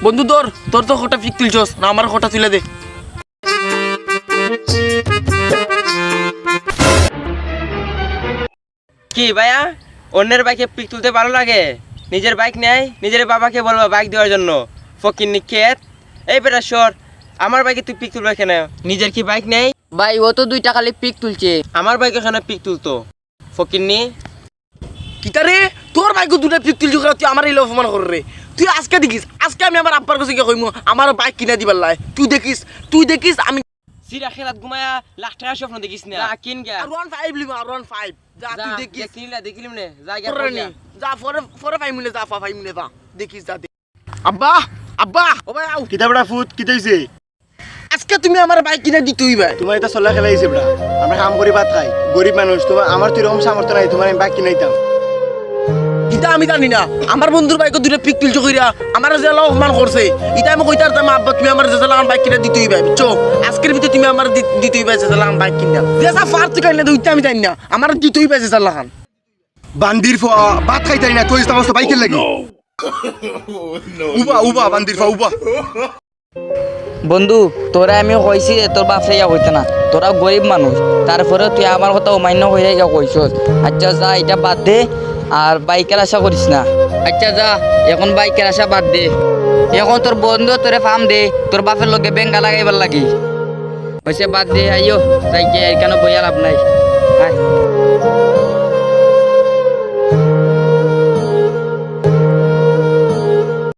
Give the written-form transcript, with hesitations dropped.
বন্ধু তোর তোর তো খোটা পিক তুলছস না আমার খোটা তুলে দে। কি ভাইয়া অন্যের বাইকে পিক তুলতে ভালো লাগে? নিজের বাইক নেয় নিজের বাবাকে বলবা বাইক দেওয়ার জন্য, ফকির নিক্ষেত। এই বেটা সর, আমার বাইকে তুই পিক তুলবে কেন? নিজের কি বাইক নেই? ভাই ও তো 2 টাকা পিক তুলছে। আমার বাইকে কেন পিক তুলতো ফকির নি? কিতারে তোর বাইক দুটা পিক তুলছ তুই আমার এই অপমান কর রে। তুই আজকে দেখিস, আজকে আমি আমার আব্বার কাছে গিয়ে কইমু আমার বাইক কিনা দিবার লাই। তুই দেখিস আমি সিরা খেলাত ঘুমায়া লাখ টাকা স্বপ্ন দেখিস না। যা কিন গা R15 লিমু R15 যা তুই দেখিস। দেখিলিম নে যা গিয়া পরে নি কইয়া। যা পরে পাইমুলে যা পাইমুলে যা দেখিস যা আব্বা আব্বা ও ভাই আউ কিতা বড়া ফুট কিতা হইছে? আজকে তুমি আমার বাইক কিনা দিতেই ভাই। তোমার এটা চলা খেলা হইছে বড়া। আমরা কাম করি ভাত খাই, গরিব মানুষ। তোমার আমার তো এরকম সামর্থ্য নাই তোমার আমি বাইক কিনাইতাম। ইটা আমি জানি না আমার বন্ধুর বাইকে দুটো পিক তুলছো কইরা আমার যে অপমান করছে। ইটা আমি কইতার দাম আব্বা তুমি আমার যে লাগান বাইক কিনা দিতেই ভাই বুঝছো। আজকের ভিতরে তুমি আমার দিতেই ভাই যে লাগান বাইক কিনা যে যা ফার তুই কিনা দিতে আমি জানি না আমার দিতেই ভাই যে লাগান বান্দির ফা ভাত খাইতারি না তুই সমস্ত বাইকের লাগি। উবা বান্দির ফা উবা। বন্ধু তোরা আমি কইছি তোর বাপরে ইয়া হইতে না, তোরা গরিব মানুষ, তারপরে তুই আমার কথা অমান্য হইয়া ইয়া কইছস। আচ্ছা যা এটা বাদ দে আর বাইকের আশা করিস না। আচ্ছা যা এখন বাইকের আশা বাদ দে, এখন তোর বন্ধু তোরে ফার্ম দে তোর বাপের লগে বেঙ্গা লাগাইবার লাগি। হইছে বাদ দে, আইও যাই কেন বইয়া লাভ নাই। আয়